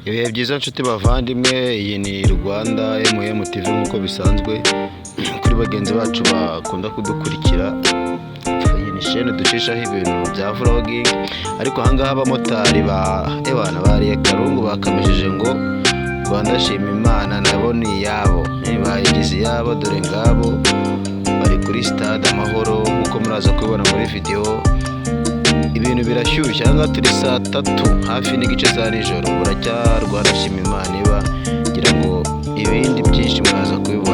Ibihe byiza nshuti bavandimwe, iyi ni Rwanda TV nk'uko bisanzwe kuri bagenzi bacu bakunda kudukurikira. Iyi ni chaîne ducishaho ibintu bya vlogging, ariko ahangaha abamotari bariye karungu bakamishije ngo Rwanda shima Imana nabo ni yabo, bayigize yabo. Dore ngabo bari kuri stade Amahoro nk'uko muraza kubibona muri video. Ibintu birashyushye, ahangaha turi saa 3 hafi n'igice za nijoro. Rwanda shima Imana iba ngira ngo ibindi byinshi muraza kubibona.